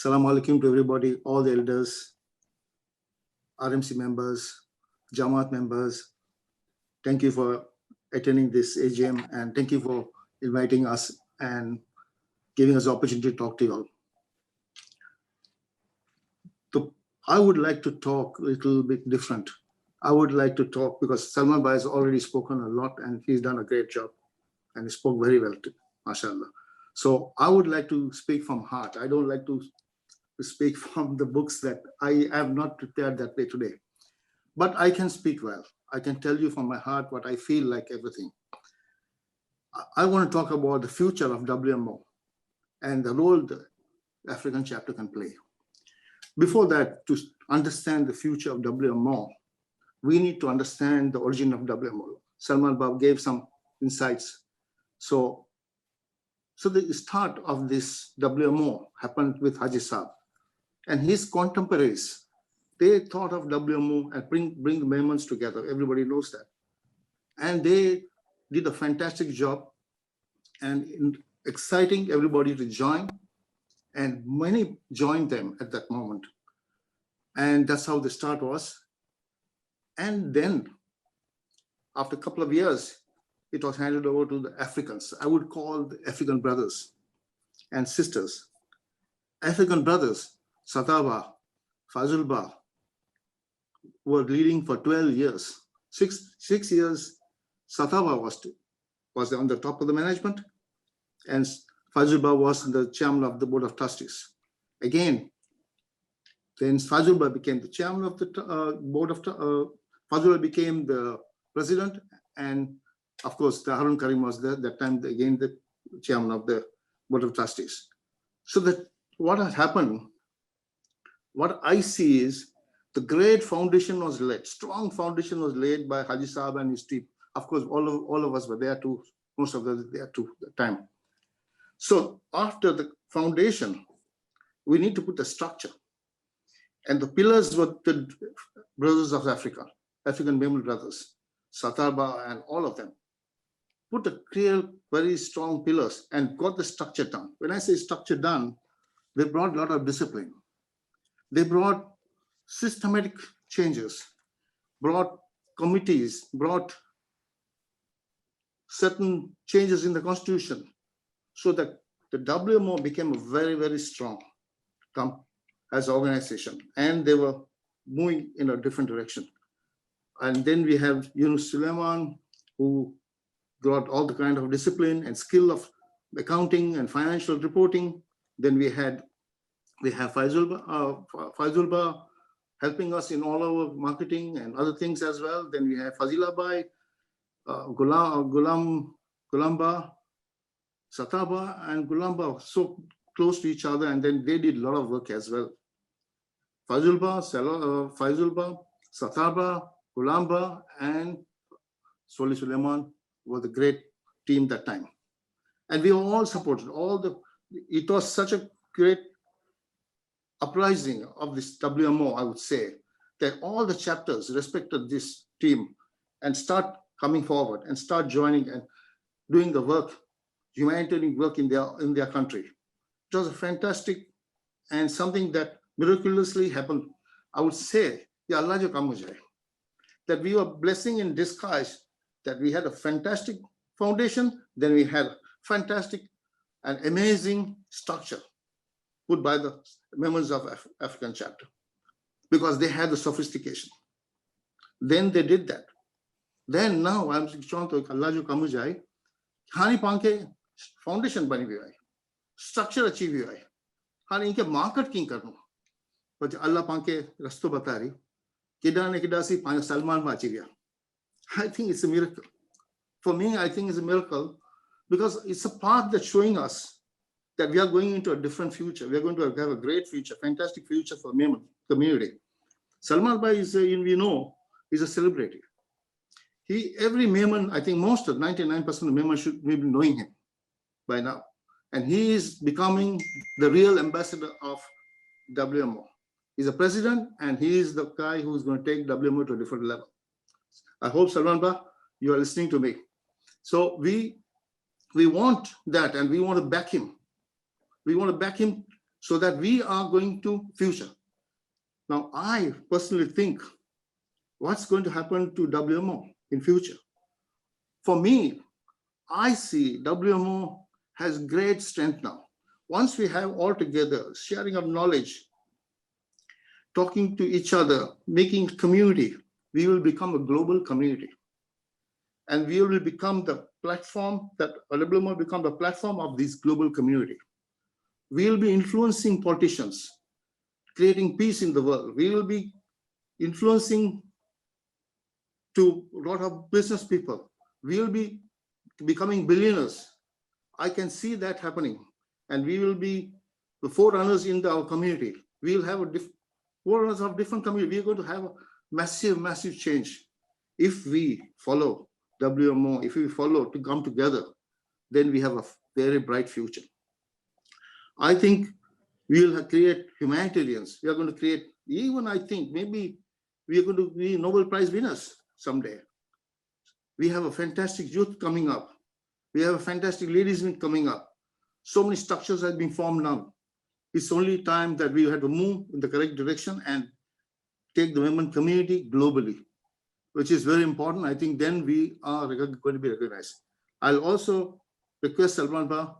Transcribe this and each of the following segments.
Assalamu alaikum to everybody, all the elders, RMC members, Jamaat members. Thank you for attending this AGM and thank you for inviting us and giving us the opportunity to talk to you all. I would like to talk a little bit different. I would like to talk because Salman Bhai has already spoken a lot and he's done a great job and he spoke very well too, mashallah. So I would like to speak from heart. I don't like to speak from the books that I have not prepared that way today. But I can speak well. I can tell you from my heart what I feel like everything. I want to talk about the future of WMO and the role the African chapter can play. Before that, to understand the future of WMO, we need to understand the origin of WMO. Salman Bab gave some insights. So the start of this WMO happened with Haji Saab and his contemporaries. They thought of WMO and bring the members together. Everybody knows that. And they did a fantastic job and exciting everybody to join. And many joined them at that moment. And that's how the start was. And then after a couple of years, it was handed over to the Africans. I would call the African brothers and sisters. African brothers, Sataba, Fazulba, were leading for 12 years. Six years, Sataba was on the top of the management, and Fazulba was the chairman of the Board of Trustees. Again, then Fazulba became the chairman of the Board of Fazulba became the president, and of course, the Harun Karim was there that time, again, the chairman of the Board of Trustees. So that what has happened, what I see is the great foundation was laid, strong foundation was laid by Haji Saab and his team. Of course, all of us were there too, most of us were there too at the time. So after the foundation, we need to put the structure. And the pillars were the brothers of Africa, African Member brothers, Satarba and all of them. Put a clear, very strong pillars and got the structure done. When I say structure done, they brought a lot of discipline. They brought systematic changes, brought committees, brought certain changes in the constitution so that the WMO became a very, very strong as an organization, and they were moving in a different direction. And then we have Yunus Suleiman, who brought all the kind of discipline and skill of accounting and financial reporting. Then we have Faizulba helping us in all our marketing and other things as well. Then we have Fazila Bai, Gulamba, Sataba and Gulamba, so close to each other, and then they did a lot of work as well. Faizulba, Sataba, Gulamba, and Soli Suleiman were the great team that time. And we were all supported, it was such a great uprising of this WMO, I would say, that all the chapters respected this team and start coming forward and start joining and doing the work, humanitarian work in their country. It was a fantastic and something that miraculously happened. I would say, Ya Allah jo kaam ho jaye, that we were blessing in disguise, that we had a fantastic foundation, then we had a fantastic and amazing structure put by the members of African chapter, because they had the sophistication. Then they did that. Then now I'm trying to Allah jo kaam ho jaye, Hani Panke foundation bani hui hai, structure achieve hui hai. Hani inke market king karno. But Allah Panke rasto batari, kidane kidasi Panke Salman ma achieve ya. I think it's a miracle. For me, I think it's a miracle because it's a path that's showing us that we are going into a different future. We are going to have a great future, fantastic future for the community. Salman Bhai is, we know, is a celebrity. Every Mehman, I think most of 99% of Mehman should be knowing him by now. And he is becoming the real ambassador of WMO. He's a president and he is the guy who's going to take WMO to a different level. I hope, Salman Bhai, you are listening to me. So we want that and we want to back him. We want to back him so that we are going to future. Now, I personally think what's going to happen to WMO in future. For me, I see WMO has great strength now. Once we have all together, sharing of knowledge, talking to each other, making community, we will become a global community. And we will become the platform that WMO will become the platform of this global community. We will be influencing politicians, creating peace in the world. We will be influencing to a lot of business people. We will be becoming billionaires. I can see that happening. And we will be the forerunners in our community. We will have forerunners of different community. We are going to have a massive, massive change. If we follow WMO, if we follow to come together, then we have a very bright future. I think we will create humanitarians. We are going to create, even I think maybe we are going to be Nobel Prize winners someday. We have a fantastic youth coming up. We have a fantastic ladies' meet coming up. So many structures have been formed now. It's only time that we have to move in the correct direction and take the women community globally, which is very important. I think then we are going to be recognized. I'll also request Salman Ba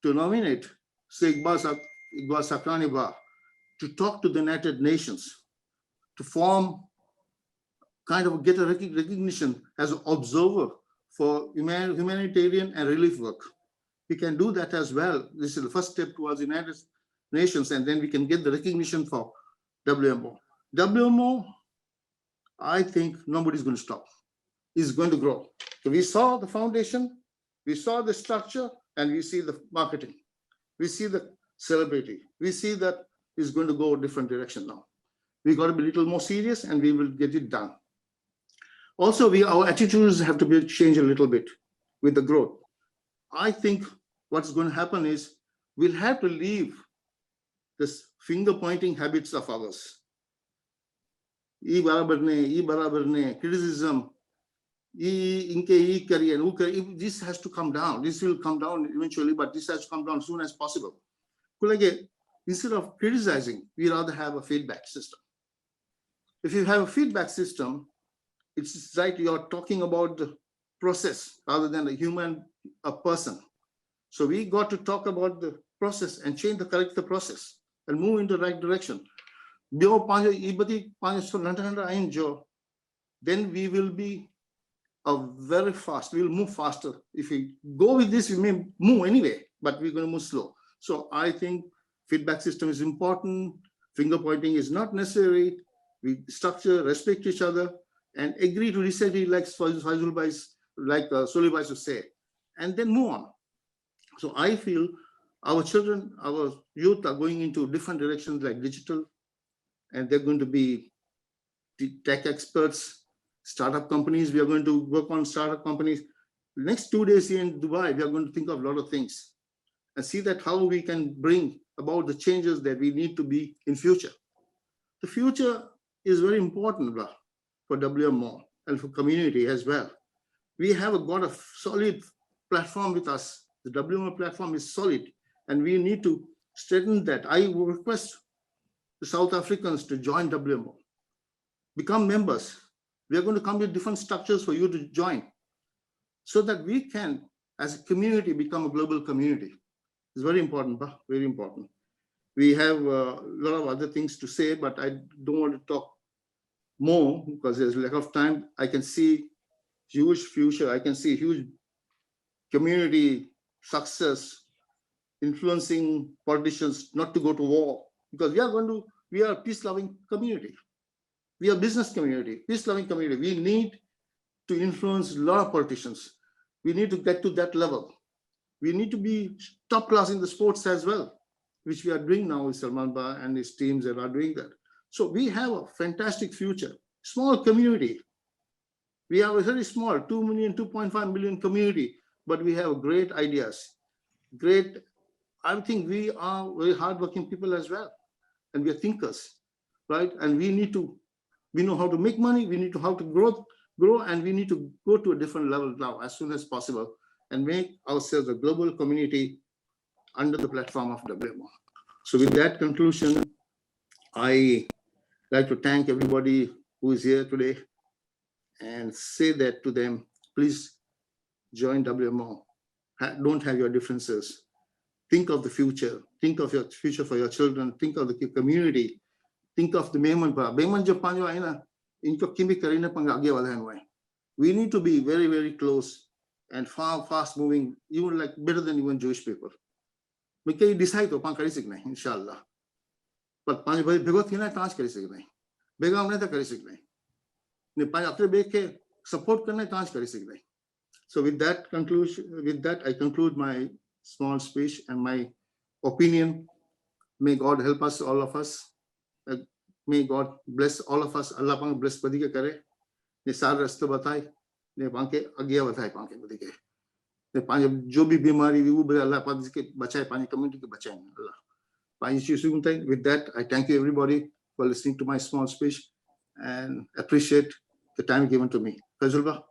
to nominate Sheikh Iqbal Sakrani Ba to talk to the United Nations, to form kind of get a recognition as an observer for humanitarian and relief work. We can do that as well. This is the first step towards the United Nations, and then we can get the recognition for WMO. WMO, I think nobody's going to stop. It's going to grow. So we saw the foundation, we saw the structure, and we see the marketing. We see the celebrity. We see that it's going to go a different direction now. We got to be a little more serious, and we will get it done. Also, our attitudes have to be changed a little bit with the growth. I think what's going to happen is we'll have to leave this finger-pointing habits of ours. Criticism, this has to come down. This will come down eventually, but this has to come down as soon as possible. Instead of criticizing, we rather have a feedback system. If you have a feedback system, it's like you're talking about the process rather than a person. So we got to talk about the process and correct the process and move in the right direction. Then we will be very fast. We will move faster. If we go with this, we may move anyway, but we're going to move slow. So I think feedback system is important. Finger pointing is not necessary. We structure, respect each other, and agree to disagree, like Solibhai used to say, and then move on. So I feel our children, our youth are going into different directions like digital, and they're going to be tech experts, startup companies. We are going to work on startup companies. The next 2 days here in Dubai, we are going to think of a lot of things and see that how we can bring about the changes that we need to be in future. The future is very important for WMO and for community as well. We have got a solid platform with us. The WMO platform is solid, and we need to strengthen that. I will request the South Africans to join WMO, become members. We are going to come with different structures for you to join so that we can, as a community, become a global community. It's very important, very important. We have a lot of other things to say, but I don't want to talk more because there's lack of time. I can see huge future. I can see huge community success, influencing politicians not to go to war, because we are a peace-loving community. We are a business community, peace-loving community. We need to influence a lot of politicians. We need to get to that level. We need to be top class in the sports as well, which we are doing now with Salman Ba and his teams that are doing that. So we have a fantastic future. Small community. We have a very small 2 million, 2.5 million community, but we have great ideas. I think we are very hardworking people as well. And we are thinkers, right? And we know how to make money. We need to how to grow, and we need to go to a different level now as soon as possible and make ourselves a global community under the platform of WMO. So with that conclusion, I like to thank everybody who is here today and say that to them, please join WMO. Don't have your differences. Think of the future. Think of your future for your children. Think of the community. Think of the Beman. Beman Japan, inko kimi karina pang agya wala hai. We need to be very, very close and fast moving, even like better than even Jewish people. We can decide to pang kari sikna, inshallah. But panj bhai bego thina taaj kari sikna. Bega amne ta kari sikna. Ne panj apne beg ke support karna taaj kari sikna. So with that conclusion, I conclude my small speech and my opinion. May God help us, all of us. May God bless all of us. Allah pang bless badi ke kare. Ne sar raste batai. Ne panke agya batai panke badi ke. Ne panj jo bhi bimari vi wo Allah pang ke bachaye, panj community ke bachaye Allah. Panj chीज़ों को with that, I thank you everybody for listening to my small speech and appreciate the time given to me. Fazulba.